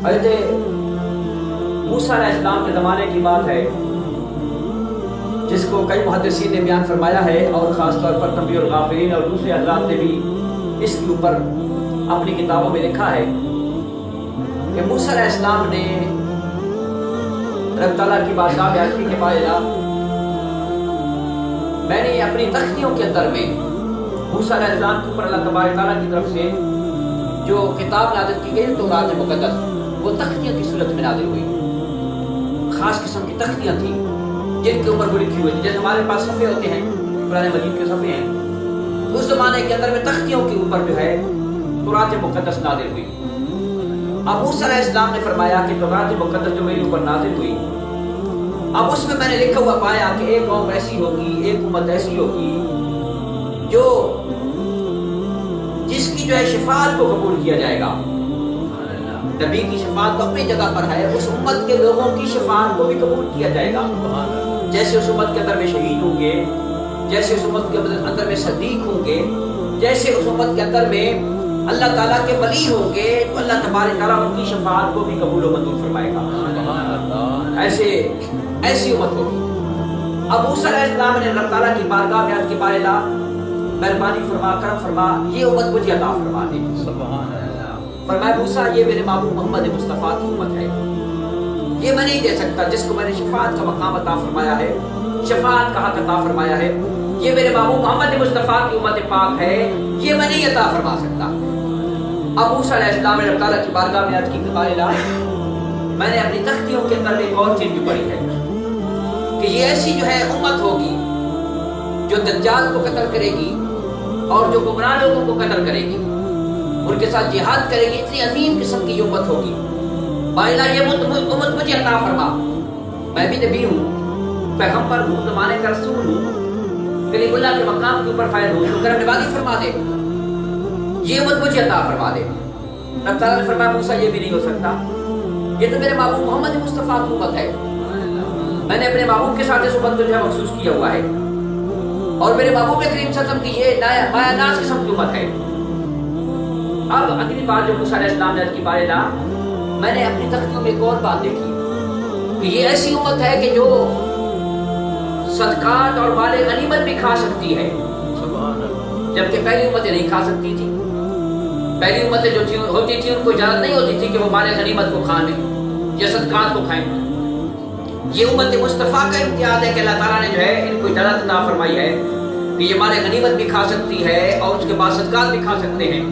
حضرت موسیٰ علیہ السلام کے زمانے کی بات ہے، جس کو کئی محدثین نے بیان فرمایا ہے، اور خاص طور پر تنبیہ الغافلین اور دوسرے حضرات نے بھی اس کے اوپر اپنی کتابوں میں لکھا ہے کہ موسیٰ علیہ السلام نے رب تعالیٰ کی بارگاہ میں عرض کی کہ بالا میں نے اپنی تختیوں کے اندر میں موسیٰ علیہ السلام کے اوپر اللہ تبارک تعالیٰ کی طرف سے جو کتاب نازل کی گئی تورات مقدس، وہ تختیاں کی صورت میں نازل ہوئی، خاص قسم کی تختیاں تھیں جن کے اوپر وہ لکھی ہوئی تھی، جیسے ہمارے پاس صفحے ہوتے ہیں، قرآن مجید کے صفحے ہیں، اس زمانے کے اندر میں تختیوں کے اوپر جو ہے تورات مقدس نازل ہوئی۔ اب موسیٰ علیہ السلام نے فرمایا کہ تورات مقدس جو میرے اوپر نازل ہوئی، اب اس میں نے لکھا ہوا پایا کہ ایک قوم ایسی ہوگی، ایک امت ایسی ہوگی جو جس کی جو ہے شفاعت کو قبول کیا جائے گا۔ نبی کی شفاعت تو اپنی جگہ پر ہے، اس امت کے لوگوں کی شفاعت کو بھی قبول کیا جائے گا، جیسے اس امت کے اندر میں شہید ہوں گے، جیسے اس امت کے اندر میں صدیق ہوں گے، جیسے اس امت کے اندر میں اللہ تعالیٰ کے ولی ہوں گے، تو اللہ تبارک تعالیٰ ان کی شفاعت کو بھی قبول و منظور فرمائے گا۔ ایسی امت ہوگی۔ اب موسیٰ علیہ السلام نے اللہ تعالیٰ کی بارگاہ میں عرض کی بالا مہربانی فرما، کرم فرما، یہ امت مجھے عطا فرما دے۔ فرمایا موسیٰ یہ میرے محبوب محمد مصطفیٰ کی امت ہے، یہ میں نہیں دے سکتا، جس کو میں نے شفاعت کا مقام عطا فرمایا ہے، شفاعت کا حق عطا فرمایا ہے، یہ میرے محبوب محمد مصطفیٰ کی امت پاک ہے، یہ میں نہیں عطا فرما سکتا۔ اب موسیٰ علیہ السلام نے اللہ تعالیٰ کی بارگاہ میں عرض کی کہ میں نے اپنی تختیوں کے اندر ایک اور چیز بھی پڑھی ہے کہ یہ ایسی جو ہے امت ہوگی جو دجال کو قتل کرے گی اور جو گمراہ لوگوں کو قتل کرے گی، ان کے ساتھ جہاد کرے گی، اتنی عظیم قسم کی امت ہوگی۔ بالا یہ امت مجھے عطا فرما، میں بھی نبی ہوں، پیغمبر ہوں، زمانے کا رسول ہوں، کلیم اللہ کے مقام کے اوپر فائز ہوں، تو کرم نوازی فرما دے، یہ امت مجھے عطا فرما دے۔ رب تعالیٰ نے فرمایا موسیٰ یہ بھی نہیں ہو سکتا، یہ تو میرے محبوب محمد مصطفیٰ کی امت ہے، میں نے اپنے محبوب کے ساتھ اس امت کو جو ہے مخصوص کیا ہوا ہے، اور میرے محبوب کریم صلی اللہ علیہ وسلم کی یہ مایا ناز قسم کی امت ہے۔ اب اگلی بات جو موسیٰ علیہ السلام نے عرض کی بالا میں نے اپنی تختیوں میں ایک اور بات دیکھی کہ یہ ایسی امت ہے کہ جو صدقات اور مال غنیمت بھی کھا سکتی ہے، جبکہ پہلی امتیں نہیں کھا سکتی تھی۔ پہلی امتیں جو ہوتی تھی ان کو اجازت نہیں ہوتی تھی کہ وہ مال غنیمت کو کھائیں یا صدقات کو کھائیں۔ یہ امت مصطفیٰ کا امتیاز ہے کہ اللہ تعالیٰ نے جو ہے ان کو اجازت عطا فرمائی ہے کہ یہ مال غنیمت بھی کھا سکتی ہے اور اس کے بعد صدقات بھی کھا سکتے ہیں۔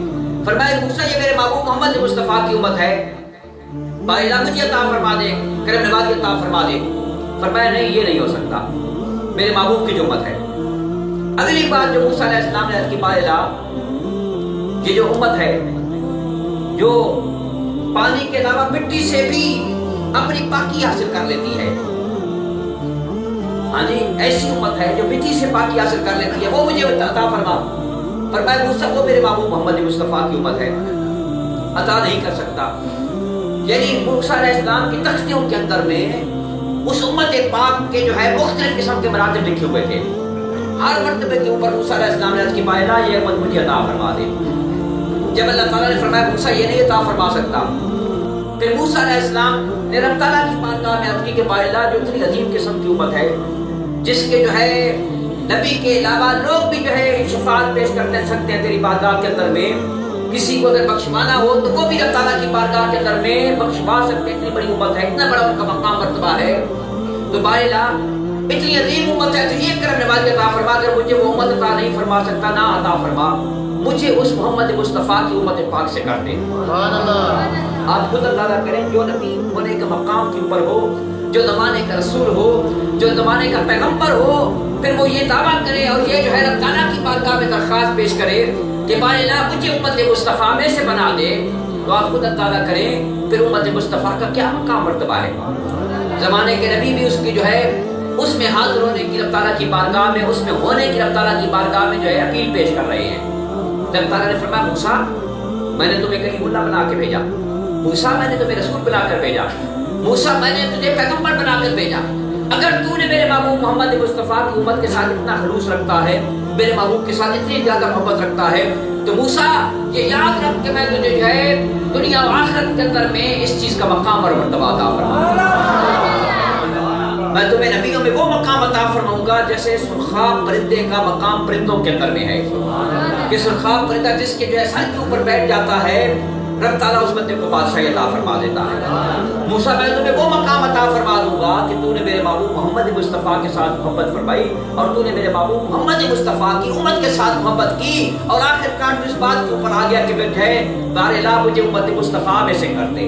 فرمایا موسیٰ یہ میرے محبوب محمد مصطفیٰ کی امت ہے، بالا مجھے عطا فرما دے، کرم نوازی عطا فرما دے۔ فرمایا نہیں یہ نہیں ہو سکتا، میرے محبوب کی جو امت ہے۔ اگلی بات جو موسیٰ علیہ السلام نے عرض کی بالا یہ جو امت ہے جو پانی کے علاوہ مٹی سے بھی اپنی پاکی حاصل کر لیتی ہے، ہاں جی ایسی امت ہے جو مٹی سے پاکی حاصل کر لیتی ہے، وہ مجھے عطا فرما۔ فرمایا موسیٰ وہ میرے محبوب محمد مصطفیٰ کی امت ہے، عطا نہیں کر سکتا۔ یعنی موسیٰ علیہ السلام کی تختیوں کے اندر میں اس امت پاک کے جو ہے مختلف قسم کے مراتب لکھے ہوئے تھے، ہر مرتبے کے اوپر موسیٰ علیہ السلام نے عرض کی بالا یہ امت مجھے عطا فرما دے۔ جب اللہ تعالیٰ نے فرمایا موسیٰ یہ نہیں عطا فرما سکتا، پھر موسیٰ علیہ السلام نے رب تعالیٰ کی بارگاہ میں عرض کی کہ بالا جو اتنی عظیم قسم کی امت ہے جس کے جو ہے نبی کے علاوہ لوگ بھی جو ہے شفاعت پیش کرتے سکتے ہیں تیری بارگاہ کے اندر میں، کسی کو اگر بخشوانا ہو تو وہ بھی رب تعالیٰ کی بارگاہ کے اندر میں بخشوا سکتے، اتنی بڑی امت ہے، اتنا بڑا ان کا مقام مرتبہ ہے۔ تو بالا اتنی عظیم امت ہے تو یہ کرم نوازی عطا فرما، اگر مجھے وہ امت عطا نہیں فرما سکتا نہ عطا فرما، مجھے اس محمد مصطفیٰ کی امت پاک سے کر دے۔ آپ خود اندازہ کریں جو نبی ہونے کے مقام کے اوپر ہو، جو زمانے کا رسول ہو، جو زمانے کا پیغمبر ہو، پھر وہ یہ دعویٰ کرے اور یہ جو ہے رب تعالیٰ کی بارگاہ میں درخواست پیش کرے کہ بالا مجھے امت مصطفیٰ میں سے بنا دے، تو آپ خود اندازہ کریں پھر امت مصطفیٰ کا کیا مقام مرتبہ ہے۔ زمانے کے نبی بھی اس کی جو ہے اس میں حاضر ہونے کی رب تعالیٰ کی بارگاہ میں، اس میں ہونے کی رب تعالیٰ کی بارگاہ میں جو ہے اپیل پیش کر رہے ہیں۔ رب تعالیٰ نے فرمایا موسیٰ میں نے تمہیں کلیم اللہ بنا کے بھیجا، موسیٰ میں نے تمہیں رسول بنا کر بھیجا، موسیٰ میں نے تجھے پیغمبر بنا کر بھیجا، اگر تو نے میرے محبوب محمد مصطفیٰ کی امت کے ساتھ اتنا خلوص رکھتا ہے، میرے محبوب کے ساتھ اتنی زیادہ محبت رکھتا ہے، تو موسیٰ یہ یاد رکھ کہ میں تجھے جو ہے دنیا و آخرت کے اندر میں اس چیز کا مقام اور مرتبہ عطا فرماؤں، میں تمہیں نبیوں میں وہ مقام عطا فرماؤں گا جیسے سرخاب پرندے کا مقام پرندوں کے اندر میں ہے، کہ سرخاب پرندہ جس کے جو ہے سر کے اوپر بیٹھ جاتا ہے رب تعالیٰ اس بندے کو بادشاہی عطا فرما دیتا ہے۔ موسیٰ میں تمہیں وہ مقام عطا فرما دوں گا کہ تو نے میرے محبوب محمد مصطفیٰ کے ساتھ محبت فرمائی اور تو نے میرے محبوب محمد مصطفیٰ کی امت کے ساتھ محبت کی، اور آخر کار اس بات کے اوپر آ گیا کہ بیٹھے بار الہ مجھے امت مصطفیٰ میں سے کر دے۔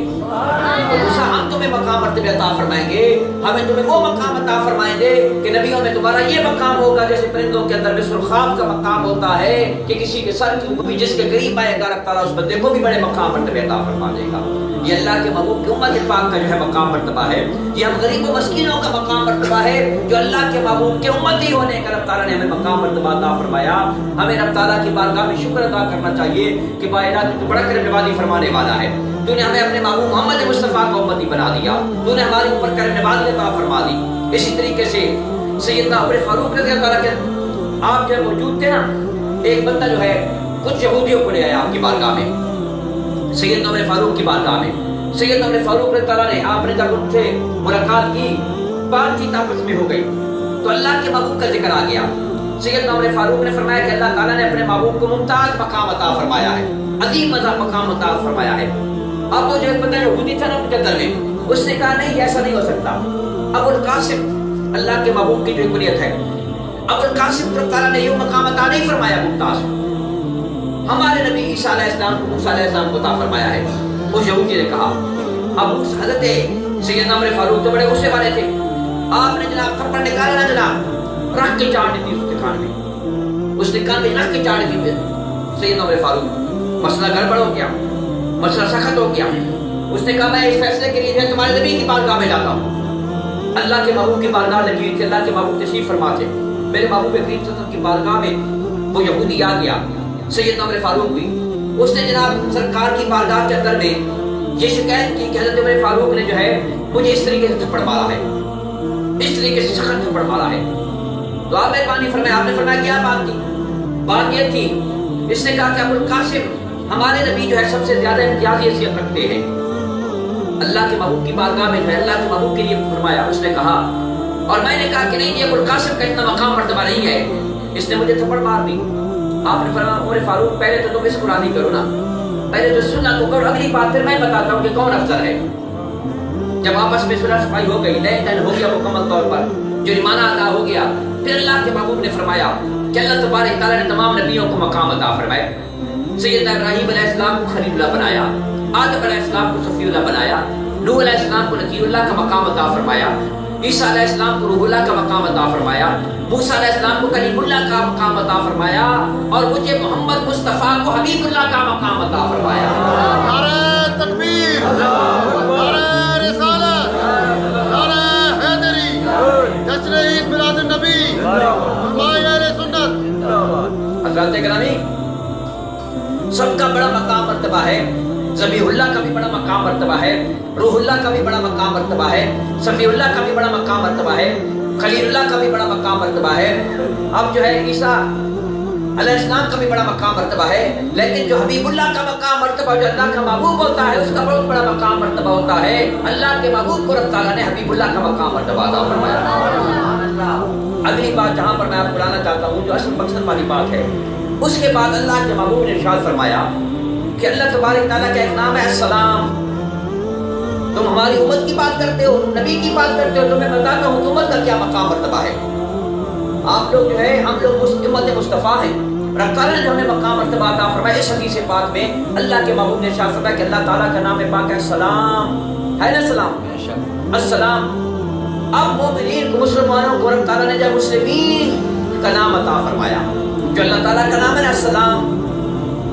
تو موسیٰ ہم تمہیں مقام مرتبہ عطا فرمائیں گے، ہمیں تمہیں وہ مقام عطا فرمائیں گے کہ نبیوں میں تمہارا یہ مقام ہوگا جیسے پرندوں کے اندر میں سرخاب کا مقام ہوتا ہے کہ کسی کے سر کے اوپر بھی جس کے قریب آئے گا رب تعالیٰ اس بندے کو بھی بڑے مقام مرتبہ عطا فرما دے گا۔ یہ اللہ کے محبوب کی امت پاک کا جو ہے مقام مرتبہ ہے، یہ ہم غریب و مسکینوں کا مقام مرتبہ ہے جو اللہ کے محبوب کے امتی ہونے کا رب تعالیٰ نے ہمیں مقام مرتبہ عطا فرمایا۔ ہمیں رب تعالیٰ کی بارگاہ میں شکر ادا کرنا چاہیے کہ باہر تو بڑا کرم نوازی فرمانے والا ہے، تو نے ہمیں اپنے محبوب محمد مصطفیٰ کا امتی بنا دیا، تو نے ہمارے اوپر کرم نوازی عطا فرما دی۔ اسی طریقے سے سیدنا عمر فاروق رضی اللہ تعالیٰ آپ جب موجود تھے نا، ایک بندہ جو ہے کچھ یہودیوں کو لے آیا آپ کی بارگاہ میں، سیدنا عمر فاروق کی بارگاہ میں۔ سیدنا عمر فاروق رضی اللہ نے آپ نے جب ان سے ملاقات کی، بات چیت آپس میں ہو گئی تو اللہ کے محبوب کا ذکر آ گیا۔ سیدنا عمر فاروق نے فرمایا کہ اللہ تعالیٰ نے اپنے محبوب کو ممتاز مقام عطا فرمایا ہے، عظیم مقام عطا فرمایا ہے۔ اب وہ جو ایک بندہ یہودی تھا نا ان کے اندر میں، اس نے کہا نہیں ایسا نہیں ہو سکتا، ابو القاسم اللہ کے محبوب کی جو کنیت ہے، ابو القاسم کو تعالیٰ نے یہ مقام عطا نہیں فرمایا ممتاز، ہمارے نبی عیسیٰ علیہ السلام کو موسیٰ علیہ السلام کو عطا فرمایا ہے۔ اس یہودی نے کہا، اب حضرت سیدنا عمر فاروق تو بڑے غصے والے تھے، آپ نے جناب تھپڑ نکالا نا جناب، رکھ کے چاڑ دی تھی اس کے کان میں، اس نے کان میں رکھ کے چاڑ دی سیدنا عمر فاروق۔ مسئلہ گڑبڑ ہو گیا، مسئلہ سخت ہو گیا۔ اس نے کہا میں اس فیصلے کے لیے تمہارے نبی کی بارگاہ میں جاتا ہوں۔ اللہ کے محبوب کی بارگاہ لگی ہوئی تھی، اللہ کے محبوب تشریف فرما تھے، میرے محبوب کریم صلی اللہ علیہ وسلم کی بارگاہ میں وہ یہودی آ گیا، سیدنا عمر فاروق بھی، اس نے جناب سرکار کی بارگاہ کے اندر میں یہ شکایت کی کہ حضرت عمر فاروق نے جو ہے مجھے اس طریقے سے تھپڑ مارا ہے، اس طریقے سے سخت تھپڑ مارا ہے۔ تو آپ مہربانی فرمایا، آپ نے فرمایا کیا بات تھی؟ بات یہ تھی، اس نے کہا کہ ابو القاسم ہمارے نبی جو ہے سب سے زیادہ امتیازی حیثیت رکھتے ہیں، اللہ کے محبوب کی بارگاہ میں جو ہے اللہ کے محبوب کے لیے فرمایا۔ اس نے کہا اور میں نے کہا کہ نہیں، یہ ابو القاسم کا اتنا مقام مرتبہ نہیں ہے، اس نے مجھے تھپڑ مار دی۔ آپ نے فرمایا عمر فاروق پہلے تو تم اس کو راضی کرو نا، پہلے تو سنت کو کرو، اگلی بات پھر میں بتاتا ہوں کہ کون افضل ہے۔ جب آپس میں صلح صفائی ہو گئی، لین دین ہو گیا مکمل طور پر، جرمانہ ادا ہو گیا، پھر اللہ کے محبوب نے فرمایا کہ اللہ تبارک تعالیٰ نے تمام نبیوں کو مقام عطا فرمایا۔ سیدنا ابراہیم علیہ السلام کو خلیل اللہ بنایا، آدم علیہ السلام کو صفی اللہ بنایا، نوح علیہ السلام کو نذیر اللہ کا مقام عطا فرمایا، عیسیٰ علیہ السلام کو روح اللہ کا مقام عطا فرمایا، موسیٰ علیہ السلام کو کلیم اللہ کا مقام عطا فرمایا، اور مجھے محمد مصطفیٰ کو حبیب اللہ کا مقام عطا فرمایا۔ نعرہ تکبیر، نعرہ رسالت، نعرہ حیدری، جشن عید میلاد النبی، فرمائے اہل سنت۔ حضرات گرامی، سب کا بڑا مقام مرتبہ ہے، ذبیح اللہ کا بھی بڑا مقام مرتبہ ہے، روح اللہ کا بھی بڑا مقام مرتبہ ہے، صفی اللہ کا بھی بڑا مقام مرتبہ ہے، خلیل اللہ کا بھی بڑا مقام مرتبہ ہے، اب جو ہے عیسیٰ علیہ السلام کا بھی بڑا مقام مرتبہ ہے، لیکن جو حبیب اللہ کا مقام مرتبہ جو اللہ کا محبوب ہوتا ہے اس کا بہت بڑا مقام مرتبہ ہوتا ہے۔ اللہ کے محبوب کو رب تعالیٰ نے حبیب اللہ کا مقام مرتبہ عطا فرمایا۔ اگلی بات جہاں پر میں آپ کو بلانا چاہتا ہوں جو اصل مقصد والی بات ہے، اس کے بعد اللہ کے محبوب نے ارشاد فرمایا کہ اللہ تبارک تعالیٰ کا ایک نام ہے السلام۔ تم ہماری امت کی بات کرتے ہو، نبی کی بات کرتے ہو، تو میں بتاتا ہوں امت کا کیا مقام مرتبہ ہے۔ آپ لوگ جو ہے ہم لوگ امت مصطفیٰ ہیں، رب تعالیٰ نے ہمیں مقام مرتبہ عطا فرمایا۔ اس حدیث پاک میں اللہ کے محبوب نے ارشاد فرمایا کہ اللہ تعالیٰ کا نام پاک ہے السلام، ہے نا سلام، السلام۔ اب مومنین کو، مسلمانوں کو رب تعالیٰ نے جب مسلمین کا نام عطا فرمایا، جو اللہ تعالیٰ کا نام ہے السلام،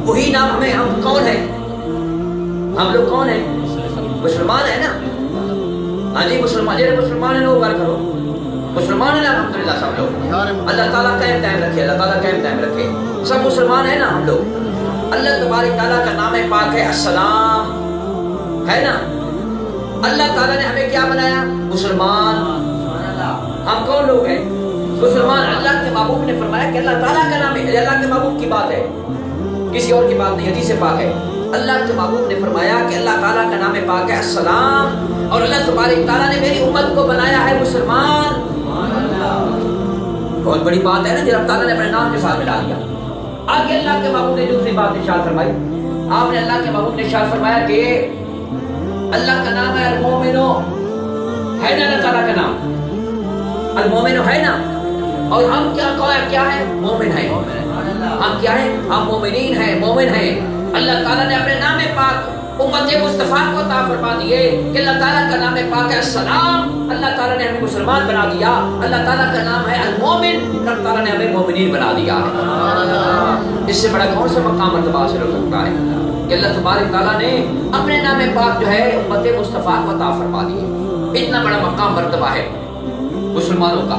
وہی نام ہمیں، ہم کون ہیں؟ ہم لوگ کون ہیں؟ مسلمان ہیں نا؟ ہاں جی مسلمان، جیسے مسلمان ہیں لوگ بار کرو، مسلمان ہیں نا الحمدللہ سب لوگ، اللہ تعالیٰ قائم دائم رکھے، اللہ تعالیٰ قائم دائم رکھے، سب مسلمان ہیں نا ہم لوگ۔ اللہ تبارک تعالیٰ کا نام پاک ہے السلام، ہے نا؟ اللہ تعالیٰ نے ہمیں کیا بنایا؟ مسلمان۔ ہم کون لوگ ہیں؟ مسلمان۔ اللہ کے محبوب نے فرمایا کہ اللہ تعالیٰ کا نام ہے، اللہ کے محبوب کی بات ہے، کسی اور کی بات نہیں، حدیث پاک ہے۔ اللہ کے محبوب نے فرمایا کہ اللہ تعالیٰ کا نام پاک ہے السلام، اور اللہ تبارک تعالیٰ نے میری امت کو بنایا ہے مسلمان۔ بہت بڑی بات ہے نا، جب تعالیٰ نے اپنے نام کے ساتھ ملا دیا۔ آگے اللہ کے محبوب نے دوسری بات ارشاد فرمائی، آپ نے اللہ کے محبوب نے ارشاد فرمایا کہ اللہ کا نام ہے المومنو، ہے نا اللہ تعالیٰ کا نام المومنو، ہے نا، اور ہم کیا ہے؟ مومن ہیں۔ ہم کیا ہیں؟ ہم مومنین ہیں، مومن ہیں۔ اللہ تعالیٰ نے اپنے نام پاک امت مصطفیٰ کو عطا فرما دیے کہ اللہ تعالیٰ کا نام پاک ہے السلام، اللہ تعالیٰ نے ہمیں مسلمان بنا دیا۔ اللہ تعالیٰ کا نام ہے المومن، اللہ تعالیٰ نے ہمیں مومنین بنا دیا ہے۔ اس سے بڑا کون سا مقام مرتبہ حاصل ہو سکتا ہے کہ اللہ تبارک تعالیٰ نے اپنے نام پاک جو ہے امت مصطفیٰ کو عطا فرما دیے۔ اتنا بڑا مقام مرتبہ ہے مسلمانوں کا۔